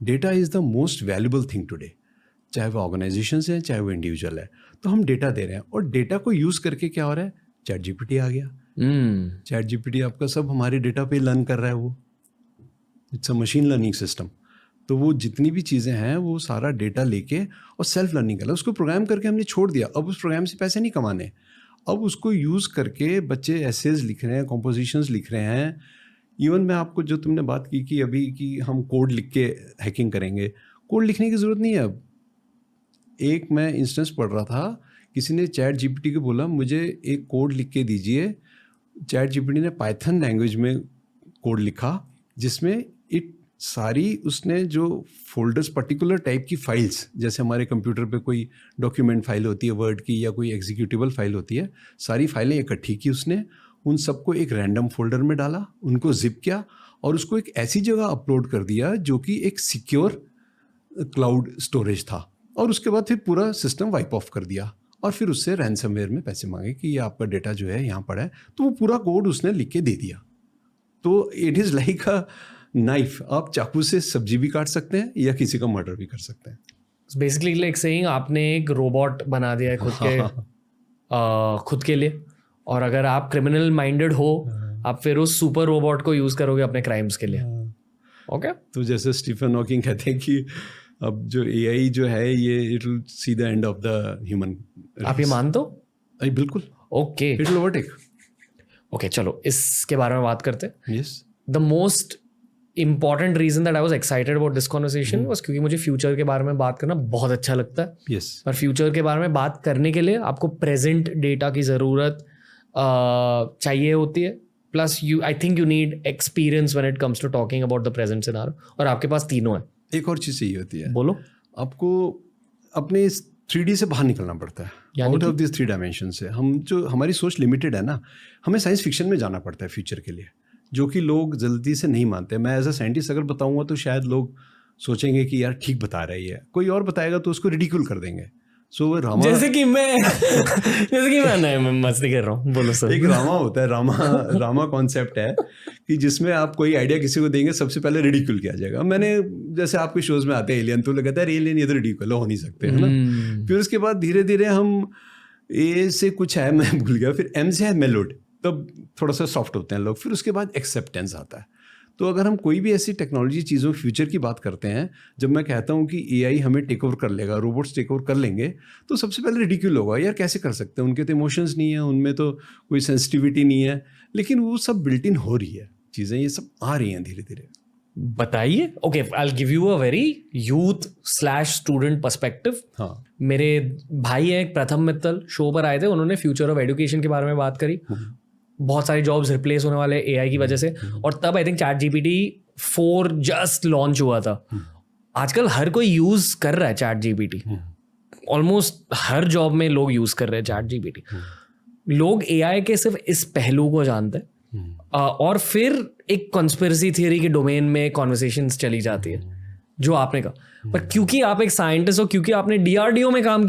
Data is the most valuable thing today, चाहे वो organisation है चाहे वो इंडिविजुअल है। तो हम डेटा दे रहे हैं और डेटा को यूज़ करके क्या हो रहा है, चैट जीपीटी आ गया। चैट जीपीटी आपका सब हमारे डेटा पे लर्न कर रहा है, वो it's a machine learning system. तो वो जितनी भी चीज़ें हैं वो सारा डेटा लेके और सेल्फ लर्निंग कर रहा है। उसको प्रोग्राम करके हमने छोड़ दिया, अब उस प्रोग्राम से पैसे नहीं कमाने, अब उसको यूज़ करके बच्चे एसेज लिख रहे हैं, कॉम्पोजिशंस लिख रहे हैं। इवन मैं आपको जो तुमने बात की कि अभी कि हम कोड लिख के हैकिंग करेंगे, कोड लिखने की ज़रूरत नहीं है अब। एक मैं इंस्टेंस पढ़ रहा था, किसी ने चैट जीपीटी को बोला मुझे एक कोड लिख के दीजिए, चैट जीपीटी ने पाइथन लैंग्वेज में कोड लिखा जिसमें सारी उसने जो फोल्डर्स पर्टिकुलर टाइप की फाइल्स, जैसे हमारे कंप्यूटर पे कोई डॉक्यूमेंट फाइल होती है वर्ड की या कोई एग्जीक्यूटिबल फाइल होती है, सारी फाइलें इकट्ठी की उसने, उन सबको एक रैंडम फोल्डर में डाला, उनको जिप किया और उसको एक ऐसी जगह अपलोड कर दिया जो कि एक सिक्योर क्लाउड स्टोरेज था, और उसके बाद फिर पूरा सिस्टम वाइप ऑफ कर दिया और फिर उससे रैंसमवेयर में पैसे मांगे कि ये आपका डेटा जो है यहाँ पड़ा है। तो वो पूरा कोड उसने लिख के दे दिया। तो it is like a knife, आप चाकू से सब्जी भी काट सकते हैं या किसी का मर्डर भी कर सकते हैं। बेसिकली लाइक सेइंग आपने एक रोबोट बना दिया है खुद के लिए, और अगर आप क्रिमिनल माइंडेड हो आप फिर उस सुपर रोबोट को यूज करोगे अपने क्राइम्स के लिए। ओके तो जैसे स्टीफन हॉकिंग कहते हैं कि अब जो एआई जो है ये it will see the end of the human. आप ये मानते हो? बिल्कुल। Okay, it will overtake. Okay, चलो इसके बारे में बात करते हैं। Yes, the most important reason that I was excited about this conversation was क्योंकि मुझे फ्यूचर के बारे में बात करना बहुत अच्छा लगता है। yes. पर फ्यूचर के बारे में बात करने के लिए आपको प्रेजेंट डेटा की ज़रूरत चाहिए होती है, plus I think you need experience when it comes to talking about the present scenario, और आपके पास तीनों है। एक और चीज़ चाहिए होती है। बोलो। आपको अपने इस 3D से बाहर निकलना पड़ता है, आउट ऑफ दिस 3 डायमेंशन से। हम जो हमारी सोच लिमिटेड है ना, हमें साइंस फिक्शन में जाना पड़ता है फ्यूचर के लिए, जो कि लोग जल्दी से नहीं मानते। मैं एज अ साइंटिस्ट अगर बताऊंगा तो शायद लोग सोचेंगे कि यार ठीक बता रही है, कोई और बताएगा तो उसको रिडिक्यूल कर देंगे। सो रामा जैसे कि मैं मैं मस्ती कर रहा हूँ, बोलो सर। एक रामा होता है, रामा कॉन्सेप्ट है कि जिसमें आप कोई आइडिया किसी को देंगे सबसे पहले रिडिक्यूल किया जाएगा। मैंने जैसे आपके शोज में आते हैं एलियन, तो लगता है एलियन ये तो रिडिक्यूल हो नहीं सकते, है ना। फिर उसके बाद धीरे धीरे हम ए से कुछ है, मैं भूल गया, फिर एम से है मेलोड, तब थोड़ा सा सॉफ्ट होते हैं लोग। फिर उसके बाद एक्सेप्टेंस आता है। तो अगर हम कोई भी ऐसी टेक्नोलॉजी चीज़ों फ्यूचर की बात करते हैं, जब मैं कहता हूँ कि एआई हमें टेक ओवर कर लेगा, रोबोट्स टेक ओवर कर लेंगे, तो सबसे पहले रिडिक्यूल होगा, यार कैसे कर सकते हैं, उनके तो इमोशंस नहीं है, उनमें तो कोई सेंसिटिविटी नहीं है। लेकिन वो सब बिल्ट इन हो रही है चीज़ें, ये सब आ रही हैं धीरे धीरे। बताइए। Okay, I will give you a very youth slash student perspective. हाँ, मेरे भाई है प्रथम मित्तल, शो पर आए थे, उन्होंने फ्यूचर ऑफ एजुकेशन के बारे में बात करी। बहुत सारी जॉब्स रिप्लेस होने वाले एआई की वजह से, और तब I think chat GPT 4 just launch हुआ था। आजकल हर कोई यूज कर रहा है चैट जीपीटी, ऑलमोस्ट हर जॉब में लोग यूज कर रहे हैं चैट जीपीटी। लोग एआई के सिर्फ इस पहलू को जानते हैं, और फिर एक कॉन्स्पिरेसी थियरी के डोमेन में कॉन्वर्सेशंस चली जाती है, जो आपने कहा। पर क्योंकि आप एक साइंटिस्ट हो, क्योंकि आपने डीआरडीओ में काम